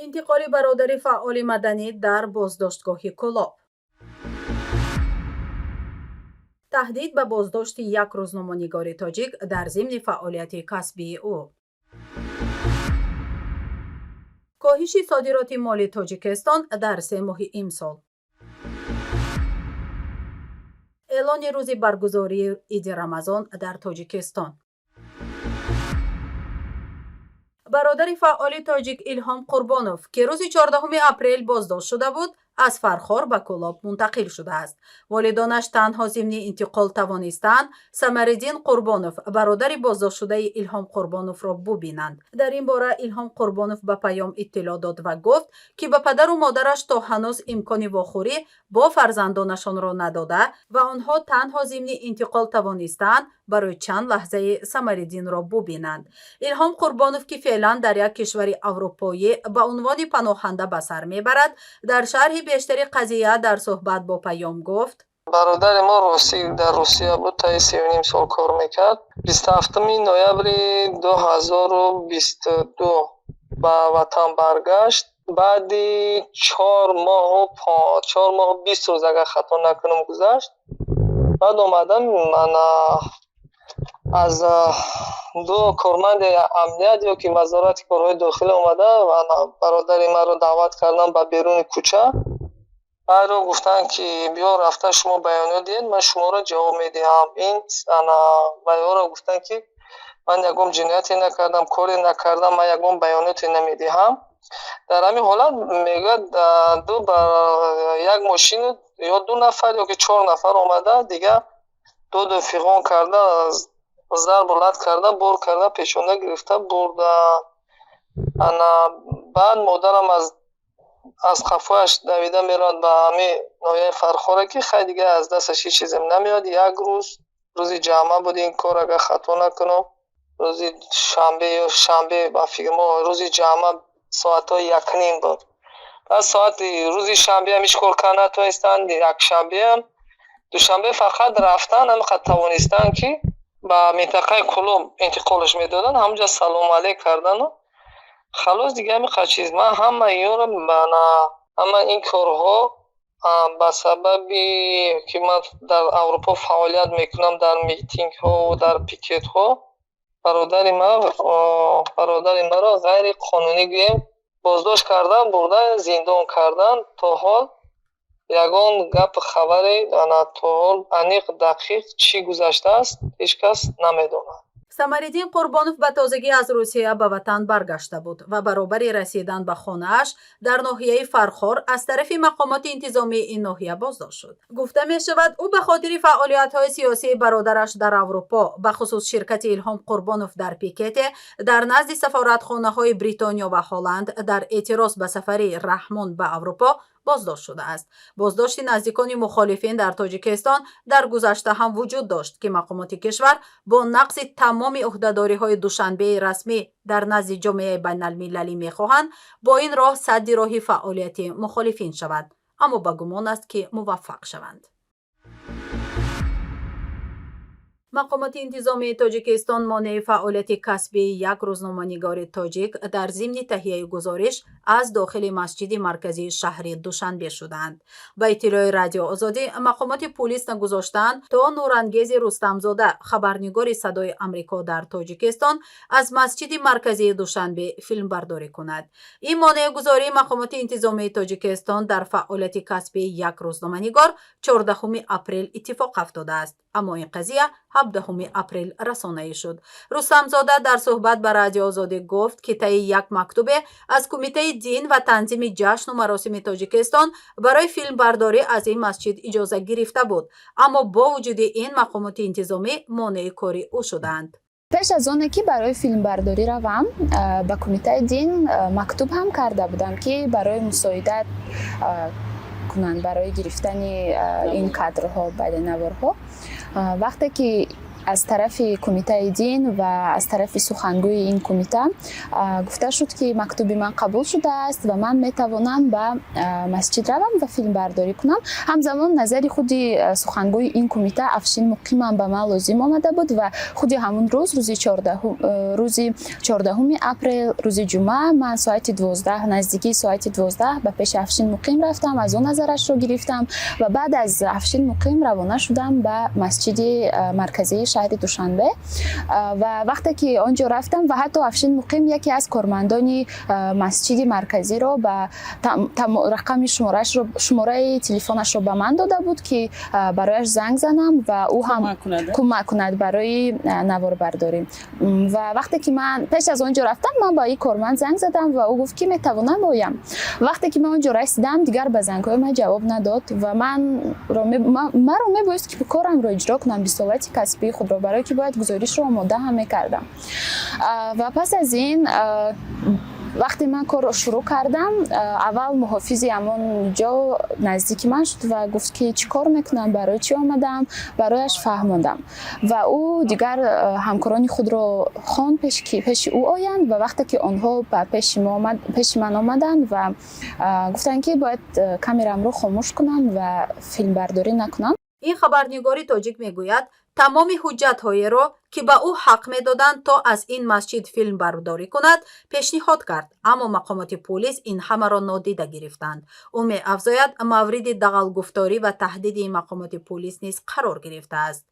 интиқоли бародари фаъоли маданӣ дар боздоштгоҳи Кӯлоб. таҳдид ба боздошти як рӯзноманигори тоҷик дар зимни фаъолияти касбии ӯ. коҳиши содироти моли Тоҷикистон дар 3 моҳи имсол. эълони рӯзи баргузории Иди Рамазон дар Тоҷикистон. бародари фаъоли тоҷик Илҳом Қурбонов, ки рӯзи 14 апрел боздошт шуда буд, аз Фархор ба Кӯлоб мунтақил шудааст. волидонаш танҳо зимни интиқол тавонистанд Самариддин Қурбонов, бародари боздоштшудаи Илҳом Қурбоновро бубинанд. дар ин бора Илҳом Қурбонов ба паём иттилоъ дод ва гуфт, ки ба падару модараш то ҳанӯз имкони вохӯрӣ бо фарзандонашонро надода ва онҳо танҳо зимни интиқол тавонистанд барои чанд лаҳзаи Самариддинро бубинанд. Илҳом Қурбонов, ки феълан дар як кишвари аврупоӣ ба унвони паноҳанда ба сар мебарад, дар шарҳи бештари қазия дар суҳбат бо паём гуфт: бародари мо дар Русия буд, таи 3.5 сол кор мекард. 27 ноябри 2022 ба ватан баргашт. баъди 4 моҳу 20 рӯз агар хато накунам гузашт. баъд омадам ман аз ду корманди амният ё ки вазорати корҳои дохилӣ омада бародари маро даъват кардан ба беруни кӯча. баъдо гуфтанд ки биё рафта шумо баёниёт диҳед, ман шуморо ҷавоб медиҳам. ин вайҳоро гуфтанд ки ман ягон ҷинояте накардам, коре накардам, ман ягон баёниёте намедиҳам. дар ҳамин ҳолат мегӯяд як мошин ё 2 нафар ё ки 4 нафар омада дигар доду фиғон карда, зарбу лат карда, бор карда, пешона гирифта бурда. баъд модарам аз қафояш давида меравад ба ҳамин ноҳияи Фархоре ки хай дигар аз дасташ ҳеҷ чизем намеёд. як рӯзи ҷамъа буд ин кор, агар хато накунам рӯзи шанбе ба фикр мо рӯзи ҷамъа соатҳои 1:30 буд. баъд соати рӯзи шанбеам ҳеҷ кор карда натавонистанд, якшанбеам, душанбе фақат рафтан ҳаминқадр тавонистанд ки ба минтақаи Кӯлоб интиқолаш медоданд, ҳамонҷа салому алейк кардану халос дигар ҳаминқадр чиз. ман ҳама ин корҳо ба сабаби ки ман дар Аврупо фаъолият мекунам, дар митингҳо, дар пикетҳо, бародари маро ғайриқонунӣ гӯем боздошт кардан, бурда зиндон кардан. то ҳол ягон гап хабаре то ҳол аниқ дақиқ чӣ гузаштааст ҳеҷ кас намедонад. Самариддин Қурбонов ба тозагӣ аз Русия ба ватан баргашта буд ва баробари расидан ба хонааш дар ноҳияи Фархор аз тарафи мақомоти интизомии ин ноҳия боздошт шуд. гуфта мешавад, ӯ ба хотири фаъолиятҳои сиёсии бародараш дар Аврупо, ба хусус ширкати Илҳом Қурбонов дар пикете дар назди сафоратхонаҳои Бритониё ва Ҳолланд дар эътироз ба сафари Раҳмон ба Аврупо боздошт шудааст. боздошти наздикони мухолифин дар Тоҷикистон дар гузашта ҳам вуҷуд дошт, ки мақомоти кишвар бо нақзи тамоми ӯҳдадориҳои душанбеи расмӣ дар назди ҷомеаи байналмилалӣ мехоҳанд бо ин роҳ садди роҳи фаъолияти мухолифин шавад, аммо ба гумон аст, ки муваффақ шаванд. мақомоти интизомии Тоҷикистон монеи фаъолияти касбии як рӯзноманигори тоҷик дар зимни таҳияи гузориш аз дохили масҷиди марказии шаҳри Душанбе шуданд. ба иттилои Радио Озодӣ, мақомоти пулис нагузоштанд то Нурангези Рустамзода, хабарнигори Садои Амрико дар Тоҷикистон, аз масҷиди марказии Душанбе филмбардорӣ кунад. ин монеъгузории мақомоти интизомии Тоҷикистон дар фаъолияти касбии як рӯзноманигор 14 апрел иттифоқ афтодааст, аммо ин қазия 17 апрел расонаӣ шуд. Рустамзода дар суҳбат ба Радио Озодӣ гуфт, ки таи як мактубе аз Кумитаи дин ва танзими ҷашну маросими Тоҷикистон барои филмбардорӣ аз ин масҷид иҷоза гирифта буд, аммо бо вуҷуди ин мақомоти интизомӣ монеи кори ӯ шуданд. пеш аз оне ки барои филмбардорӣ равам, ба Кумитаи дин мактуб ҳам карда будам, ки барои мусоидат кунанд барои гирифтани ин кадрҳо, байданаварҳо. вақте ки аз тарафи кумитаи дин ва аз тарафи сухангӯи ин кумита гуфта шуд ки мактуби ман қабул шудааст ва ман метавонам ба масҷид равам ва филмбардорӣ кунам. Ҳамзамон назари худи сухангӯи ин кумита Афшин Муқимам ба ман лозим омада буд ва худи ҳамун рӯз рӯзи 14 апрел рӯзи ҷумъа ман соати 12 наздикии соати 12 ба пеши Афшин Муқим рафтам, аз он назарашро гирифтам ва баъд аз Афшин Муқим равона шудам ба масҷиди марказии шаҳри Душанбе ва вақте ки он ҷо рафтам ва ҳатто Афшин Муқим яке аз кормандони масҷиди марказиро ба рақами шумораи телефонашро ба ман дода буд ки барояш занг занам ва ӯ ҳам кӯмак кунад барои наворбардорӣ. Ва вақте ки ман пеш аз он ҷо рафтам ман ба ин корманд занг задам ва ӯ гуфт ки метавонам оям. Вақте ки ман он ҷо расидам дигар ба зангҳои ман ҷавоб надод ва маро мебоист ки корамро иҷро кунам бисолати касбии худро, барое ки бояд гузоришро омода ҳам мекардам. Ва пас аз ин вақте ман корро шурӯъ кардам, аввал муҳофизи ҳамон ҷо наздики ман шуд ва гуфт ки чӣ кор мекунам, барои чӣ омадам, барояш фаҳмондам ва ӯ дигар ҳамкорони худро хонд пеши ӯ оянд ва вақте ки онҳо ба пеши ман омаданд ва гуфтанд ки бояд камерамро хомӯш кунам ва филмбардорӣ накунам. ин хабарнигори тоҷик мегӯяд тамоми ҳуҷҷатҳоеро ки ба ӯ ҳақ медоданд то аз ин масҷид филмбардорӣ кунад пешниҳод кард, аммо мақомоти полис ин ҳамаро нодида гирифтанд. ӯ меафзояд мавриди дағалгуфторӣ ва таҳдиди мақомоти полис низ қарор гирифтааст.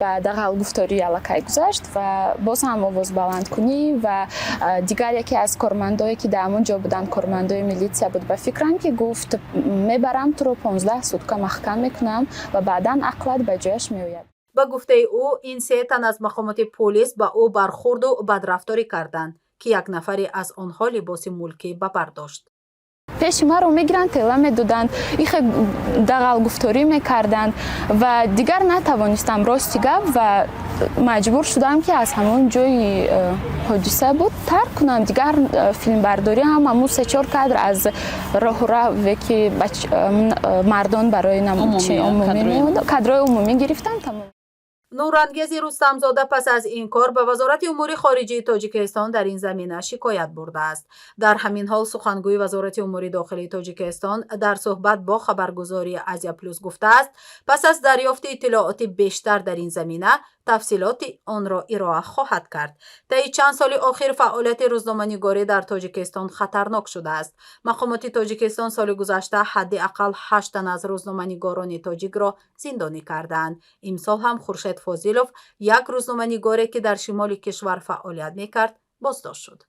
ба дағалгуфторӣ аллакай гузашт ва боз ҳам овозбаландкунӣ ва дигар яке аз кормандое ки дар ҳамон ҷо буданд, кормандои милитсия буд, ба фикрам ки гуфт мебарам туро 15 сутка маҳкам мекунам ва баъдан ақлат ба ҷояш меояд. ба гуфтаи ӯ ин се тан аз мақомоти полис ба ӯ бархурду бадрафторӣ карданд ки як нафаре аз онҳо либоси мулкӣ ба бар дошт. пеши маро мегиранд, тела медоданд, ихе дағалгуфторӣ мекарданд ва дигар натавонистам рости гап ва маҷбур шудам ки аз ҳамон ҷои ҳодиса буд тарк кунам. Дигар филмбардорӣ ҳам ҳамун 3-4 кадр аз роҳу раве ки мардон барои кадрои умумӣ гирифтам. Тамом. нурангези рустамзода пас аз ин кор ба вазорати умури хориҷии тоҷикистон дар ин замина шикоят бурдааст. дар ҳамин ҳол сухангӯи вазорати умури дохилии тоҷикистон дар суҳбат бо хабаргузори Азия Плюс гуфтааст пас аз дарёфти иттилооти бештар дар ин замина тафсилоти онро ироа хоҳад кард. таи чанд соли охир фаъолияти рӯзноманигорӣ дар тоҷикистон хатарнок шудааст. мақомоти тоҷикистон соли гузашта ҳадди ақал 8 тан аз рӯзноманигорони тоҷикро зиндонӣ карданд. имсол ҳам Хуршед Фозилов, як рӯзноманигоре ки дар шимоли кишвар фаъолият мекард, боздошт шуд.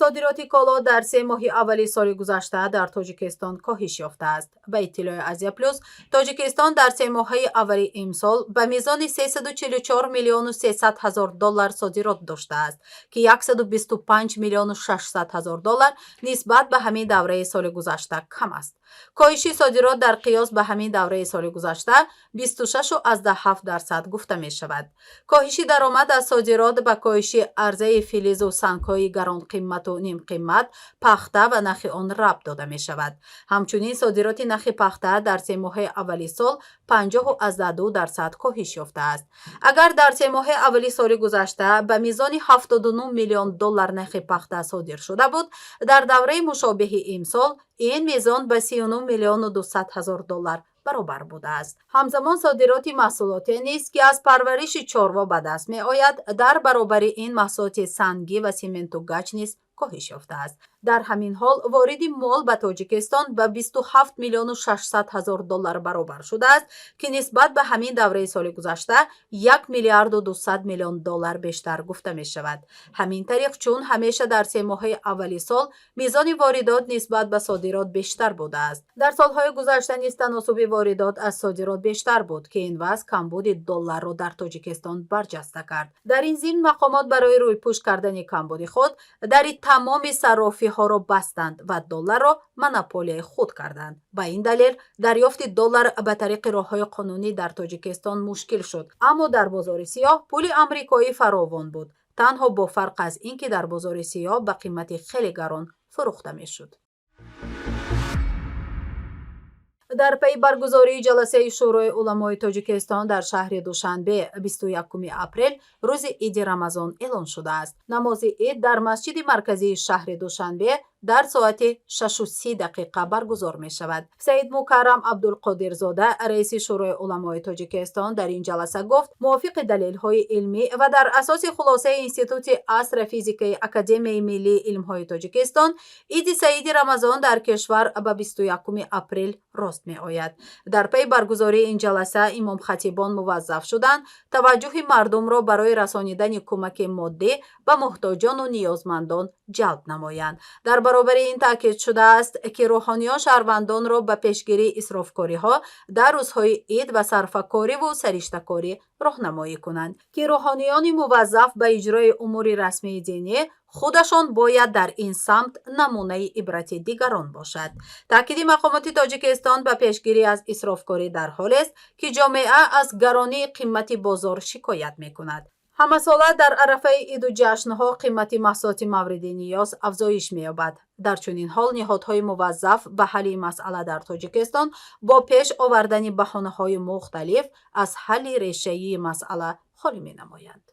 صادراتی کالا در 3 ماه اولی سال گذشته در تاجیکستان کاهش یافته است. به اطلاع آزیا پلوس، تاجیکستان در 3 ماه اولی امسال به میزان 344 میلیون و 300 هزار دلار صادرات داشته است که 125 میلیون و 600 هزار دلار نسبت به همین دوره سال گذشته کم است. کاهش صادرات در قیاس به همین دوره سال گذشته 26.7% گفته می شود. کاهش درآمد از صادرات به کاهش عرضه فلز و سنگ‌های گران قیمت و نیم قیمت، پخته و نرخ آن ربط داده می شود. همچنین صادرات نرخ پخته در 3 ماه اولی سال 50.2% کاهش یافته است. اگر در 3 ماه اولی سال گذشته به میزان 79 میلیون دلار نرخ پخته صادر شده بود، در دوره مشابه امسال این میزان به 39 میلیون و 200 هزار دلار برابر بوده است. همزمان صادرات محصولاتی نیز که از پرورش چاروا به دست می آید در برابر این محصولات سنگی و سیمنت و گچ نیز کاهش یافته است. در همین حال وارد مال به تاجیکستان به 27 میلیون و 600 هزار دلار برابر شده است که نسبت به همین دوره سال گذشته 1 میلیارد و 200 میلیون دلار بیشتر گفته می شود. همین طریق چون همیشه در 3 ماه اولی سال میزان واردات نسبت به صادرات بیشتر بوده است. در سالهای گذشته نیز تناسب واردات از صادرات بیشتر بود که این وضع کمبود دلار را در تاجیکستان برجسته کرد. در این ضمن مقامات برای رویپوش کردن کمبود خود در تمام صرافی ها را بستند و دلار را مونوپولی خود کردند. با این دلیل دریافت دلار به طریق راه‌های قانونی در تاجیکستان مشکل شد، اما در بازار سیاه پول آمریکایی فراوان بود، تنها با فرق از اینکه در بازار سیاه به قیمت خیلی گران فروخته میشد. дар пай баргузории ҷаласаи шӯрои уламои тоҷикистон дар шаҳри душанбе 21 апрел рӯзи иди рамазон эълон шудааст. намози ид дар масҷиди марказии шаҳри душанбе дар соати 6:30 баргузор мешавад. саид мукаррам абдулқодирзода раиси шӯрои уламои тоҷикистон дар ин ҷаласа гуфт мувофиқи далелҳои илмӣ ва дар асоси хулосаи институти астрофизикаи академияи миллии илмҳои тоҷикистон иди саиди рамазон дар кишвар ба 21 апрел рост меояд. дар пай баргузории ин ҷаласа имомхатибон муваззаф шуданд таваҷҷӯҳи мардумро барои расонидани кӯмаки моддӣ ба муҳтоҷону ниёзмандон ҷалб намоянд. дар баробари ин таъкид шудааст ки рӯҳониён шаҳрвандонро ба пешгирии исрофкориҳо дар рӯзҳои ид ва сарфакориву сариштакорӣ роҳнамоӣ кунанд ки рӯҳониёни муваззаф ба иҷрои умури расмии динӣ худашон бояд дар ин самт намунаи ибрати дигарон бошад. таъкиди мақомоти тоҷикистон ба пешгирӣ аз исрофкорӣ дар ҳолест ки ҷомеа аз гаронии қимати бозор шикоят мекунад. ҳамасола дар арафаи иду ҷашнҳо қимати маҳсулоти мавриди ниёз афзоиш меёбад. дар чунин ҳол ниҳодҳои муваззаф ба ҳалли масъала дар тоҷикистон бо пеш овардани баҳонаҳои мухталиф аз ҳалли решаии масъала холӣ менамоянд.